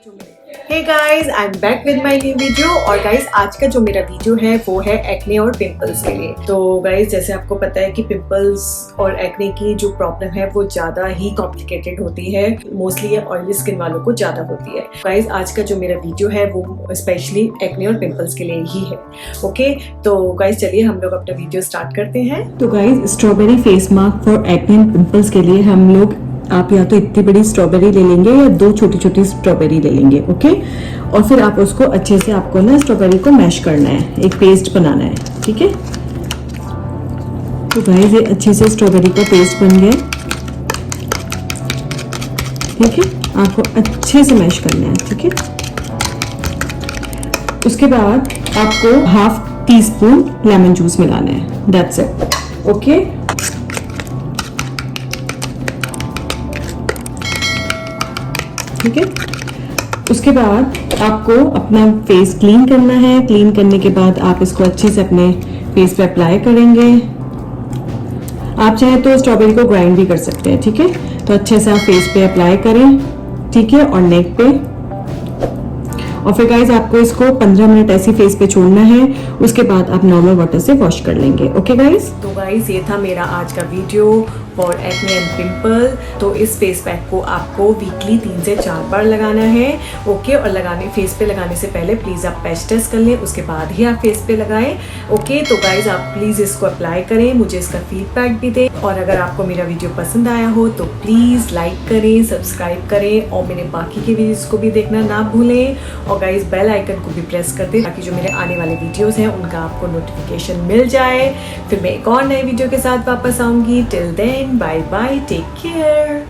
Hey guys, I am back with my new video. और guys, आज का जो मेरा वीडियो है वो है एक्ने और पिंपल्स के लिए। तो गाइस, जैसे आपको पता है कि पिंपल्स और एक्ने की जो प्रॉब्लम है वो ज्यादा ही कॉम्प्लिकेटेड होती है। मोस्टली ये ऑयली स्किन वालों को ज्यादा होती है। गाइस, आज का जो मेरा वीडियो है वो स्पेशली एक्ने और पिंपल्स के लिए ही है। ओके, तो गाइस चलिए हम लोग अपना वीडियो स्टार्ट करते हैं। तो guys, strawberry face mask for acne and pimples के लिए हम लोग आप या तो इतनी बड़ी स्ट्रॉबेरी ले लेंगे या दो छोटी छोटी स्ट्रॉबेरी ले लेंगे। ओके, और फिर आप उसको अच्छे से आपको ना स्ट्रॉबेरी को मैश करना है, एक पेस्ट बनाना है। ठीक है, तो गाइस ये अच्छे से स्ट्रॉबेरी का पेस्ट बन गया। ठीक है, आपको अच्छे से मैश करना है। ठीक है, उसके बाद आपको half tea spoon lemon juice मिलाना है। That's it. ओके, ठीक है, उसके बाद आपको अपना फेस क्लीन करना है। क्लीन करने के बाद आप इसको अच्छे से अपने फेस पे अप्लाई करेंगे। आप चाहे तो स्ट्रॉबेरी को ग्राइंड भी कर सकते हैं। ठीक है, तो अच्छे से आप फेस पे अप्लाई करें। ठीक है, और नेक पे। और फिर गाइस आपको इसको 15 मिनट ऐसी फेस पे छोड़ना है। उसके बाद आप नॉर्मल वाटर से वॉश कर लेंगे। ओके गाइस, तो गाइस ये था मेरा आज का video for acne and pimple. तो इस फेस पैक को आपको वीकली 3 से 4 बार लगाना है। ओके, और फेस पे लगाने से पहले प्लीज आप पैच टेस्ट कर लें, उसके बाद ही आप फेस पे लगाएं। ओके, तो गाइज आप प्लीज इसको अप्लाई करें, मुझे इसका फीडबैक भी दें। और अगर आपको मेरा वीडियो पसंद आया हो तो प्लीज लाइक करें, सब्सक्राइब करें और मेरे बाकी के वीडियोस को भी देखना ना भूलें। और गाइज बेल आइकन को भी प्रेस कर दें ताकि जो मेरे आने वाले वीडियोस हैं उनका आपको नोटिफिकेशन मिल जाए। फिर मैं एक और नए वीडियो के साथ वापस आऊंगी। Till then, bye bye, take care.